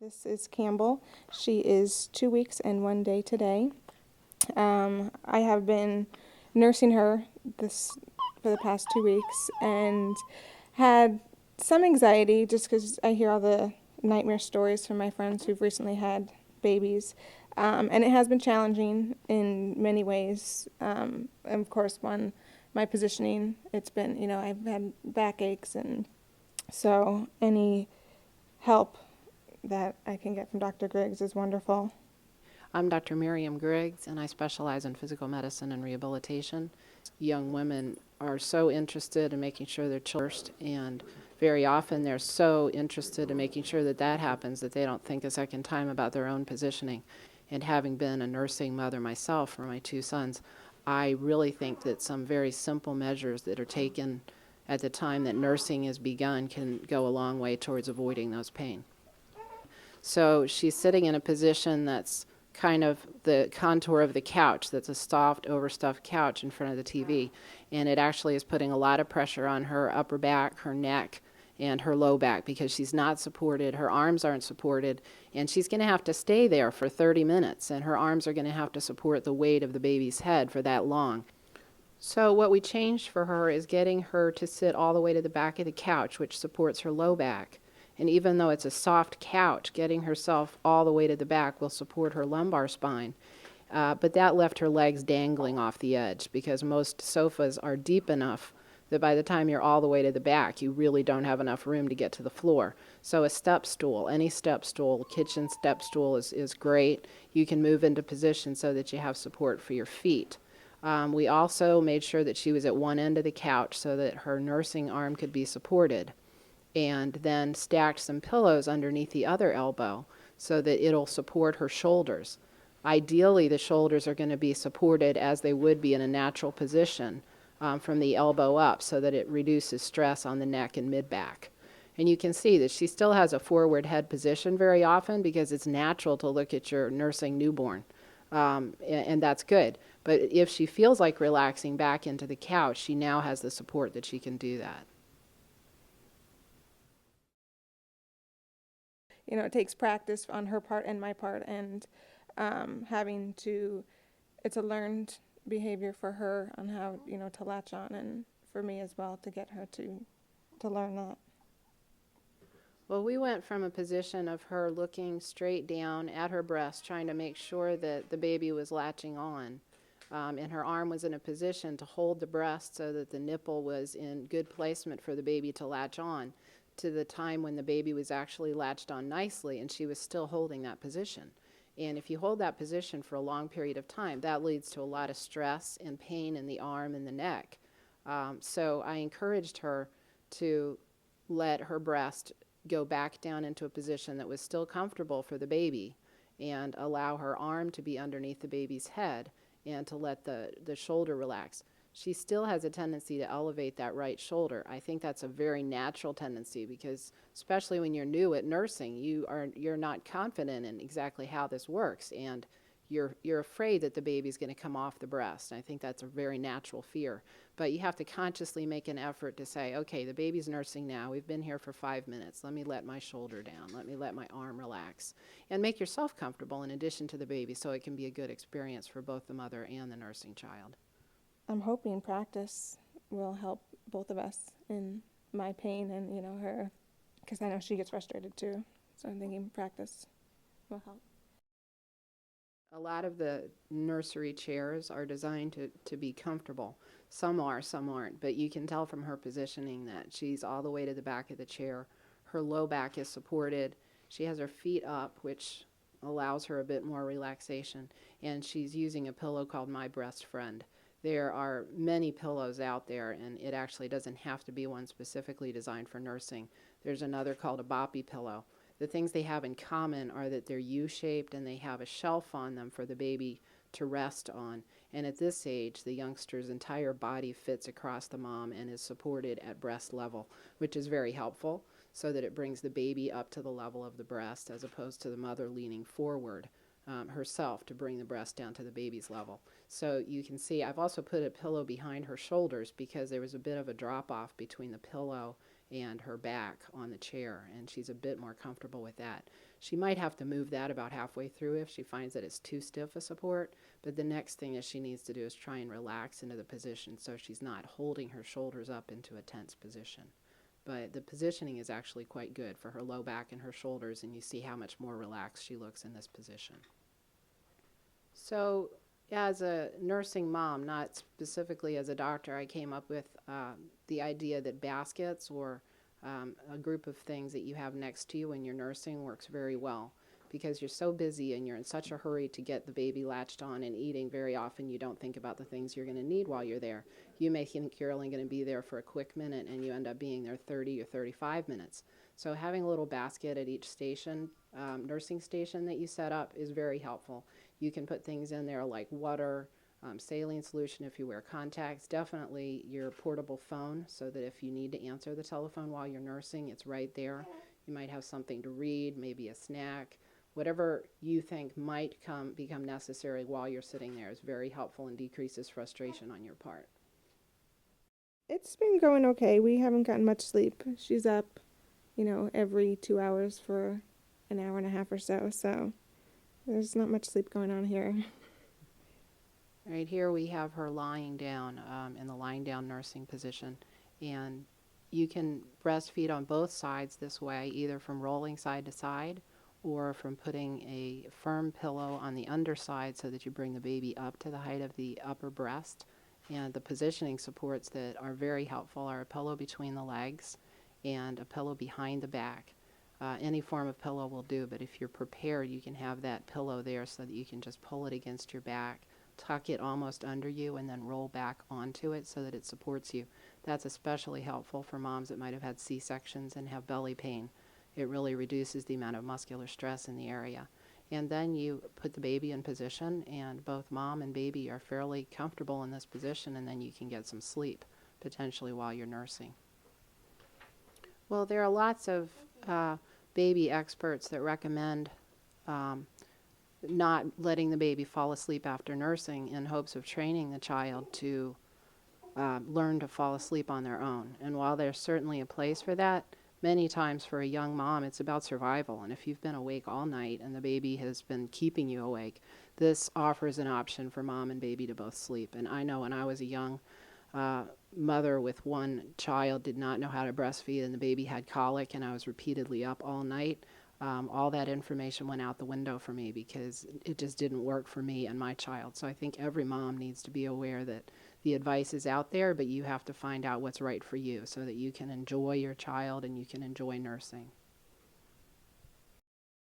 This is Campbell. She is 2 weeks and 1 day today. I have been nursing her for the past 2 weeks and had some anxiety just because I hear all the nightmare stories from my friends who've recently had babies. And it has been challenging in many ways. And of course, my positioning, it's been, I've had backaches, and so any help that I can get from Dr. Griggs is wonderful. I'm Dr. Miriam Griggs, and I specialize in physical medicine and rehabilitation. Young women are so interested in making sure their children first, and very often they're so interested in making sure that that happens that they don't think a second time about their own positioning. And having been a nursing mother myself for my two sons, I really think that some very simple measures that are taken at the time that nursing is begun can go a long way towards avoiding those pain. So she's sitting in a position that's kind of the contour of the couch. That's a soft, overstuffed couch in front of the TV. And it actually is putting a lot of pressure on her upper back, her neck, and her low back because she's not supported. Her arms aren't supported. And she's going to have to stay there for 30 minutes. And her arms are going to have to support the weight of the baby's head for that long. So what we changed for her is getting her to sit all the way to the back of the couch, which supports her low back. And even though it's a soft couch, getting herself all the way to the back will support her lumbar spine. But that left her legs dangling off the edge because most sofas are deep enough that by the time you're all the way to the back, you really don't have enough room to get to the floor. So a step stool, any step stool, kitchen step stool is great. You can move into position so that you have support for your feet. We also made sure that she was at one end of the couch so that her nursing arm could be supported, and then stacked some pillows underneath the other elbow so that it'll support her shoulders. Ideally, the shoulders are going to be supported as they would be in a natural position from the elbow up so that it reduces stress on the neck and mid-back. And you can see that she still has a forward head position very often because it's natural to look at your nursing newborn, and that's good. But if she feels like relaxing back into the couch, she now has the support that she can do that. It takes practice on her part and my part, and it's a learned behavior for her on how, to latch on, and for me as well to get her to learn that. Well, we went from a position of her looking straight down at her breast, trying to make sure that the baby was latching on, and her arm was in a position to hold the breast so that the nipple was in good placement for the baby to latch on, to the time when the baby was actually latched on nicely and she was still holding that position. And if you hold that position for a long period of time, that leads to a lot of stress and pain in the arm and the neck. So I encouraged her to let her breast go back down into a position that was still comfortable for the baby and allow her arm to be underneath the baby's head and to let the shoulder relax. She still has a tendency to elevate that right shoulder. I think that's a very natural tendency because especially when you're new at nursing, you're not confident in exactly how this works, and you're afraid that the baby's going to come off the breast. And I think that's a very natural fear. But you have to consciously make an effort to say, okay, the baby's nursing now. We've been here for 5 minutes. Let me let my shoulder down. Let me let my arm relax. And make yourself comfortable in addition to the baby so it can be a good experience for both the mother and the nursing child. I'm hoping practice will help both of us in my pain and, her, because I know she gets frustrated too. So I'm thinking practice will help. A lot of the nursery chairs are designed to be comfortable. Some are, some aren't, but you can tell from her positioning that she's all the way to the back of the chair. Her low back is supported. She has her feet up, which allows her a bit more relaxation, and she's using a pillow called My Breast Friend. There are many pillows out there, and it actually doesn't have to be one specifically designed for nursing. There's another called a boppy pillow. The things they have in common are that they're U-shaped and they have a shelf on them for the baby to rest on. And at this age, the youngster's entire body fits across the mom and is supported at breast level, which is very helpful so that it brings the baby up to the level of the breast as opposed to the mother leaning forward herself to bring the breast down to the baby's level. So you can see I've also put a pillow behind her shoulders because there was a bit of a drop off between the pillow and her back on the chair, and she's a bit more comfortable with that. She might have to move that about halfway through if she finds that it's too stiff a support, but the next thing that she needs to do is try and relax into the position so she's not holding her shoulders up into a tense position. But the positioning is actually quite good for her low back and her shoulders, and you see how much more relaxed she looks in this position. So as a nursing mom, not specifically as a doctor, I came up with the idea that baskets or a group of things that you have next to you when you're nursing works very well, because you're so busy and you're in such a hurry to get the baby latched on and eating. Very often you don't think about the things you're going to need while you're there. You may think you're only going to be there for a quick minute, and you end up being there 30 or 35 minutes. So having a little basket at each station, nursing station that you set up, is very helpful. You can put things in there like water, saline solution if you wear contacts, definitely your portable phone, so that if you need to answer the telephone while you're nursing, it's right there. You might have something to read, maybe a snack. Whatever you think might become necessary while you're sitting there is very helpful and decreases frustration on your part. It's been going okay. We haven't gotten much sleep. She's up, every 2 hours for an hour and a half or so, so there's not much sleep going on here. Right here we have her lying down in the lying down nursing position, and you can breastfeed on both sides this way, either from rolling side to side or from putting a firm pillow on the underside so that you bring the baby up to the height of the upper breast. And the positioning supports that are very helpful are a pillow between the legs and a pillow behind the back. Any form of pillow will do, but if you're prepared, you can have that pillow there so that you can just pull it against your back, tuck it almost under you, and then roll back onto it so that it supports you. That's especially helpful for moms that might have had C-sections and have belly pain. It really reduces the amount of muscular stress in the area. And then you put the baby in position, and both mom and baby are fairly comfortable in this position, and then you can get some sleep, potentially while you're nursing. Well, there are lots of baby experts that recommend not letting the baby fall asleep after nursing in hopes of training the child to learn to fall asleep on their own. And while there's certainly a place for that, many times for a young mom, it's about survival. And if you've been awake all night and the baby has been keeping you awake, this offers an option for mom and baby to both sleep. And I know when I was a young mother with one child, did not know how to breastfeed, and the baby had colic, and I was repeatedly up all night. All that information went out the window for me because it just didn't work for me and my child. So I think every mom needs to be aware that the advice is out there, but you have to find out what's right for you so that you can enjoy your child and you can enjoy nursing.